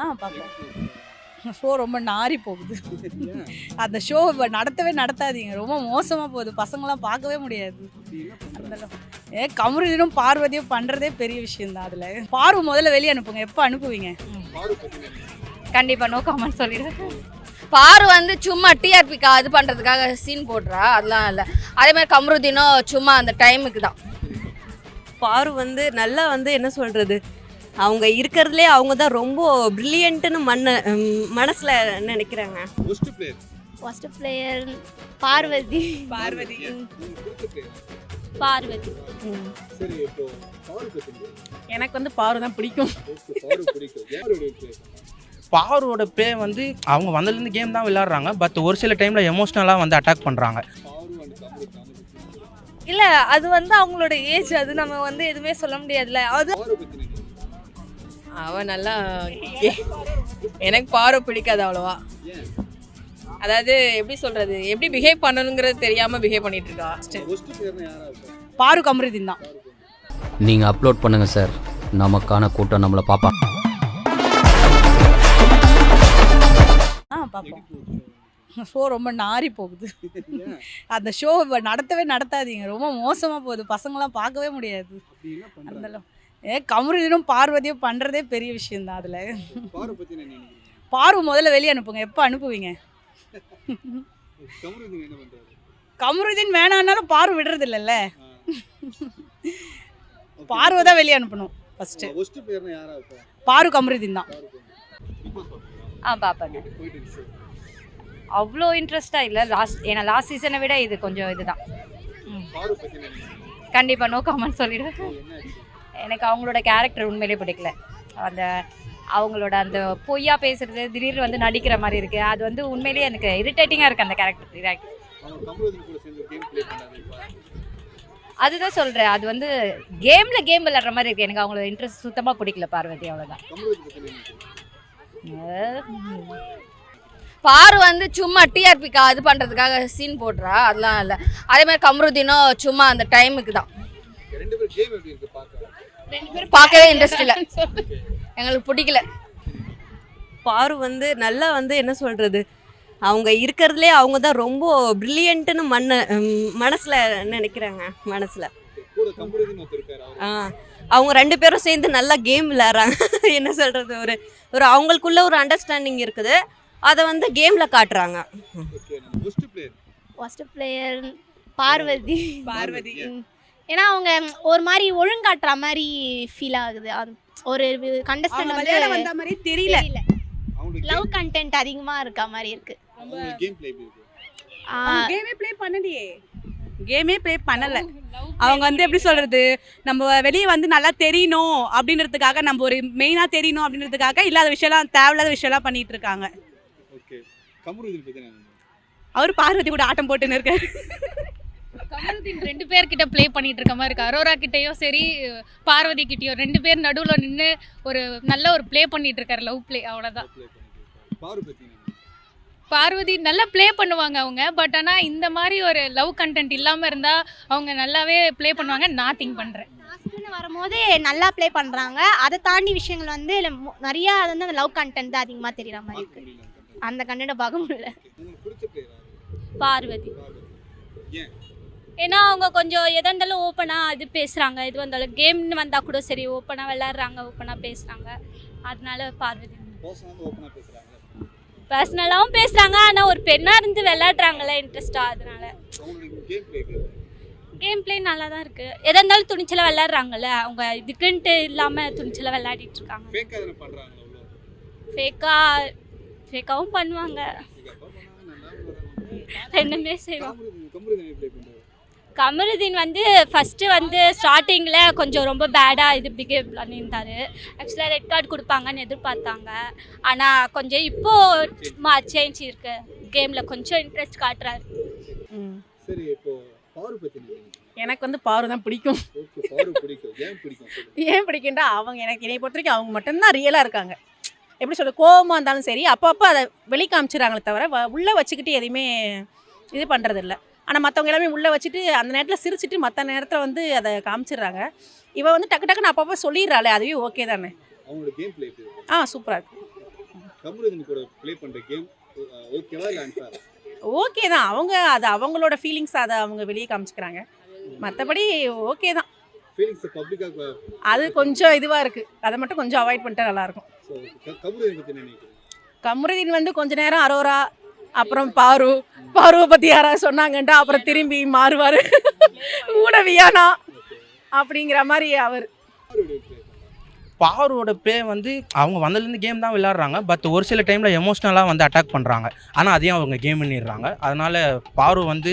பார்ப்போம். ஷோ ரொம்ப நாறி போகுது. அந்த ஷோ நடத்தவே நடத்தாதீங்க. ரொம்ப மோசமாக போகுது. பசங்களாம் பார்க்கவே முடியாது. கமருதீனும் பார்வதியும் பண்ணுறதே பெரிய விஷயம்தான். அதில் பார்வை முதல்ல வெளியே அனுப்புங்க. எப்போ அனுப்புவீங்க? கண்டிப்பாக நோ காமெண்ட் சொல்லிடுறேன். பாரு வந்து சும்மா டிஆர்பிக்கா இது பண்ணுறதுக்காக சீன் போடுறா, அதெல்லாம் இல்லை. அதே மாதிரி கமருதீனும் சும்மா அந்த டைமுக்கு தான். பாரு வந்து நல்லா வந்து என்ன சொல்கிறது, அவங்க இருக்கிறதுலே அவங்க தான் ரொம்ப பிரில்லியன்ட்டுன்னு மனசில் நினைக்கிறாங்க. First player Parvathi. பார்வதி பார்வதி எனக்கு வந்து பாரு தான் பிடிக்கும். பாரோட ப்ளே வந்து அவங்க வந்ததுலேருந்து கேம் தான் விளையாடுறாங்க. பட் ஒரு சில டைமில் எமோஷ்னலாக வந்து அட்டாக் பண்ணுறாங்க. இல்லை, அது வந்து அவங்களோட ஏஜ், அது நம்ம வந்து எதுவுமே சொல்ல முடியாதுல்ல. அது அவன் நல்லா எனக்கு பாரு பிடிக்காது அவ்வளோவா. அதாவது எப்படி சொல்கிறது, எப்படி பிஹேவ் பண்ணணுங்கிறது தெரியாமல் பிஹேவ் பண்ணிட்டு இருக்கா. பாரு கமருதீன் தான். நீங்கள் அப்லோட் பண்ணுங்கள் சார், நமக்கான கூட்டம் நம்மளை பார்ப்பா. பார்ப்போம். ஷோ ரொம்ப நாறி போகுது. அந்த ஷோ நடத்தவே நடத்தாதீங்க. ரொம்ப மோசமாக போகுது. பசங்களாம் பார்க்கவே முடியாது. கமருதீனும் பார்வதியும் பண்ணுறதே பெரிய விஷயம்தான். அதில் பார்வை முதல்ல வெளியே அனுப்புங்க. எப்போ அனுப்புவீங்க? கமருதீன் வேணான்னாலும் பார்வை விடுறது இல்லைல்ல. பார்வை தான் வெளியே அனுப்பணும் ஃபஸ்ட்டு. பாரு கமருதீன் தான். பார்ப்பேங்க. அவ்வளோ இன்ட்ரெஸ்டாக இல்லை ஏன்னா லாஸ்ட் சீசனை விட இது கொஞ்சம் இதுதான். கண்டிப்பாக நோ காமெண்ட் சொல்லிடுவேன். எனக்கு அவங்களோட கேரக்டர் உண்மையிலே பிடிக்கல. அந்த அவங்களோட அந்த பொய்யா பேசுறது, திடீர்னு வந்து நடிக்கிற மாதிரி இருக்குது. அது வந்து உண்மையிலேயே எனக்கு இரிட்டேட்டிங்காக இருக்குது அந்த கேரக்டர். அதுதான் சொல்கிறேன், அது வந்து கேம் விளையாடுற மாதிரி இருக்குது. எனக்கு அவங்களோட இன்ட்ரெஸ்ட் சுத்தமாக பிடிக்கல. பார்வதி அவ்வளோதான். பாரு வந்து சும்மா டிஆர்பிக்கா இது பண்ணுறதுக்காக சீன் போடுறா, அதெல்லாம் இல்லை. அதே மாதிரி கமருதீனும் சும்மா அந்த டைமுக்கு தான். பார்க்கவே இன்ட்ரெஸ்ட் இல்லை, எங்களுக்கு பிடிக்கல. பாரு வந்து நல்லா வந்து என்ன சொல்கிறது, அவங்க இருக்கிறதுலே அவங்க தான் ரொம்ப பிரில்லியன்ட்டுன்னு மனசில் நினைக்கிறாங்க. மனசில் அவங்க ரெண்டு பேரும் சேர்ந்து நல்லா கேம் விளையாடுறாங்க. என்ன சொல்கிறது, ஒரு அவங்களுக்குள்ள ஒரு அண்டர்ஸ்டாண்டிங் இருக்குது, அதை வந்து கேமில் காட்டுறாங்க. First player Parvathi. பார்வதி ஏன்னா அவங்க ஒரு மாதிரி ஒழுங்காட்டுற மாதிரி ஃபீல் ஆகுது. ஒரு கண்டஸ்டன்ட் வந்து வந்த மாதிரி தெரியல. லவ் கண்டென்ட் அதிகமாக இருக்க மாதிரி இருக்கு. கேமே ப்ளே பண்ணலை. அவங்க வந்து எப்படி சொல்கிறது, நம்ம வெளியே வந்து நல்லா தெரியணும் அப்படின்றதுக்காக, நம்ம ஒரு மெயினாக தெரியணும் அப்படின்றதுக்காக இல்லாத விஷயம்லாம், தேவையில்லாத விஷயம்லாம் பண்ணிட்டு இருக்காங்க. அவர் பார்வதி கூட ஆட்டம் போட்டுன்னு இருக்காரு. கமருதீன் ரெண்டு பேர்கிட்ட ப்ளே பண்ணிட்டு இருக்க மாதிரி இருக்கு. அரோரா கிட்டேயும் சரி, பார்வதி கிட்டேயும் ரெண்டு பேர் நடுவில் நின்று ஒரு நல்ல ஒரு ப்ளே பண்ணிட்டு இருக்காரு. லவ் ப்ளே, அவ்வளோதான். பார்வதி நல்லா ப்ளே பண்ணுவாங்க அவங்க. பட் ஆனால் இந்த மாதிரி ஒரு லவ் கண்டென்ட் இல்லாமல் இருந்தால் அவங்க நல்லாவே ப்ளே பண்ணுவாங்க. நான் திங்க் பண்ணுறேன். லாஸ்ட்னு வரும்போது நல்லா ப்ளே பண்ணுறாங்க. அதை தாண்டி விஷயங்கள் வந்து நிறையா வந்து அந்த லவ் கண்டென்ட் தான் அதிகமாக தெரியுற மாதிரி இருக்கு. அந்த கண்டென்ட்டை பார்க்க முடியல. பார்வதி ஏன்னா அவங்க கொஞ்சம் எதாக இருந்தாலும் ஓப்பனாக இது பேசுகிறாங்க. இது வந்தாலும் கேம்னு வந்தால் கூட சரி, ஓப்பனாக விளையாடுறாங்க, ஓப்பனாக பேசுகிறாங்க. அதனால பார்வதி. பர்சனலாகவும் பேசுகிறாங்க, ஆனால் ஒரு பெண்ணாக இருந்து விளையாடுறாங்களே இன்ட்ரெஸ்டாக, அதனால. கேம் பிளே நல்லா தான் இருக்குது. எதாக இருந்தாலும் துணிச்சலாக விளையாடுறாங்கல்ல, அவங்க இதுக்குன்ட்டு இல்லாமல் துணிச்சலாக விளையாடிட்டு இருக்காங்க. ஃபேக்காகவும் பண்ணுவாங்க, ரெண்டுமே செய்வாங்க. கமருதீன் வந்து ஃபஸ்ட்டு வந்து ஸ்டார்டிங்கில் கொஞ்சம் ரொம்ப பேடாக இது பிஹேவ் பண்ணியிருந்தார். ஆக்சுவலாக ரெட் கார்டு கொடுப்பாங்கன்னு எதிர்பார்த்தாங்க. ஆனால் கொஞ்சம் இப்போது சேஞ்ச் இருக்கு. கேமில் கொஞ்சம் இன்ட்ரெஸ்ட் காட்டுறாரு. எனக்கு வந்து பாரு தான் பிடிக்கும். ஏன் பிடிக்கும்டா, அவங்க எனக்கு என்னை பொறுத்த வரைக்கும் அவங்க மட்டும்தான் ரியலாக இருக்காங்க. எப்படி சொல்ல, கோபமாக இருந்தாலும் சரி அப்பப்போ அதை வெளிக்காமிச்சிடறாங்களே தவிர உள்ளே வச்சுக்கிட்டு எதையுமே இது பண்ணுறதில்ல. ஆனால் மற்றவங்க எல்லாமே உள்ளே வச்சுட்டு அந்த நேரத்தில் சிரிச்சிட்டு மற்ற நேரத்தில் வந்து அதை காமிச்சிடுறாங்க. இவள் வந்து டக்கு டக்குன்னு அப்பப்போ சொல்லிடுறாளே, அதுவே ஓகே தானே. சூப்பராக இருக்கும். கமருதீன் கூட ப்ளே பண்ற கேம் ஓகேவா இல்ல அன்ஃபேர்? ஓகே தான், அவங்க அது அவங்களோட ஃபீலிங்ஸ் அதை அவங்க வெளியே காமிச்சிக்கிறாங்க. மற்றபடி ஓகே தான். ஃபீலிங்ஸ் பப்ளிக்கா அது கொஞ்சம் இதுவாக இருக்குது, அதை மட்டும் கொஞ்சம் அவாய்ட் பண்ணிட்டா நல்லாயிருக்கும். சோ கமருதீன் பத்தி என்ன நினைக்கிறீங்க? கமருதீன் வந்து கொஞ்ச நேரம் அரோரா, அப்புறம் பாருவை பற்றி யாராவது சொன்னாங்கன்ட்டா அப்புறம் திரும்பி மாறுவார் ஊடவியானா அப்படிங்கிற மாதிரி அவர். பாரோட ப்ளே வந்து அவங்க வந்ததுலேருந்து கேம் தான் விளையாடுறாங்க. பட் ஒரு சில டைமில் எமோஷ்னலாக வந்து அட்டாக் பண்ணுறாங்க. ஆனால் அதையும் அவங்க கேம் பண்ணிடுறாங்க. அதனால் பாரு வந்து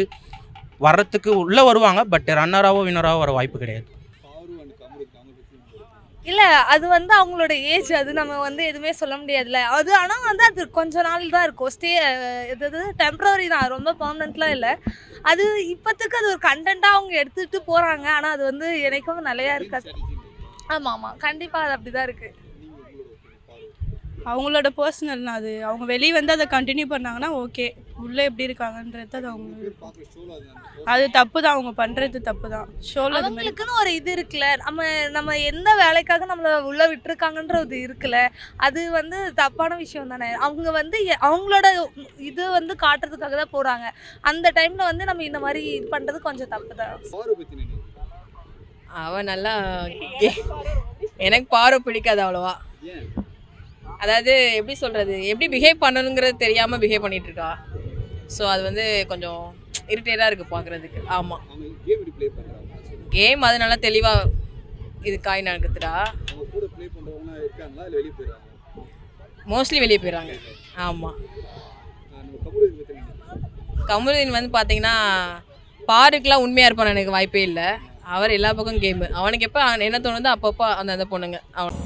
வர்றதுக்கு உள்ளே வருவாங்க. பட் ரன்னராகவோ வின்னராகவோ வர வாய்ப்பு கிடையாது. பாரு அண்ட் கமருதீன் அவங்க பத்தி இல்லை அது வந்து அவங்களோட ஏஜ், அது நம்ம வந்து எதுவுமே சொல்ல முடியாதுல்ல. அது ஆனால் வந்து அது கொஞ்ச நாள் தான் இருக்கும். இது டெம்ப்ரவரி தான், ரொம்ப பர்மனெண்ட்லாம் இல்லை. அது இப்போத்துக்கு அது ஒரு கண்டென்ட்டாக அவங்க எடுத்துகிட்டு போகிறாங்க. ஆனால் அது வந்து எனக்கும் நிலையா இருக்காது. ஆமாம், கண்டிப்பாக அது அப்படி தான் இருக்குது. அவங்களோட பர்சனல்னா அது அவங்க வெளியே வந்து அதை கண்டினியூ பண்ணாங்கன்னா ஓகே. உள்ளே எப்படி இருக்காங்கன்றது அது அவங்க அது தப்பு தான், அவங்க பண்ணுறது தப்பு தான். ஷோவில் அவங்களுக்குன்னு ஒரு இது இருக்குல்ல, நம்ம எந்த வேலைக்காக நம்மளை உள்ளே விட்டுருக்காங்கன்ற ஒரு இருக்குல்ல, அது வந்து தப்பான விஷயம் தானே. அவங்க வந்து அவங்களோட இது வந்து காட்டுறதுக்காக தான் போகிறாங்க. அந்த டைமில் வந்து நம்ம இந்த மாதிரி இது பண்ணுறது கொஞ்சம் தப்பு தான். பாரு பத்தி என்ன? அவன் நல்லா எனக்கு பாரு பிடிக்காது அவ்வளோவா. ஏன்? அதாவது எப்படி சொல்கிறது, எப்படி பிஹேவ் பண்ணணுங்கிறது தெரியாமல் பிஹேவ் பண்ணிகிட்டு இருக்கா. ஸோ அது வந்து கொஞ்சம் இரிட்டேட்டாக இருக்குது பார்க்குறதுக்கு. ஆமாம், அவங்க கேம் எப்படி ப்ளே பண்றாங்க? கேம் அது நல்லா தெளிவாக இது காய் நடக்குதுடா. அவங்க கூட ப்ளே பண்றவங்க இருக்காங்களா இல்ல வெளிய போறாங்க? மோஸ்ட்லி வெளியே போயிடுறாங்க. ஆமாம், நம்ம கமருதீன் பத்தி என்ன? கமருதீன் வந்து பார்த்தீங்கன்னா பாருக்கெலாம் உண்மையாக இருப்பான்னு எனக்கு வாய்ப்பே இல்லை. அவர் எல்லா பக்கம் கேமு. அவனுக்கு எப்போ என்ன தோணுதோ அப்பப்போ அந்த பொண்ணுங்க அவன்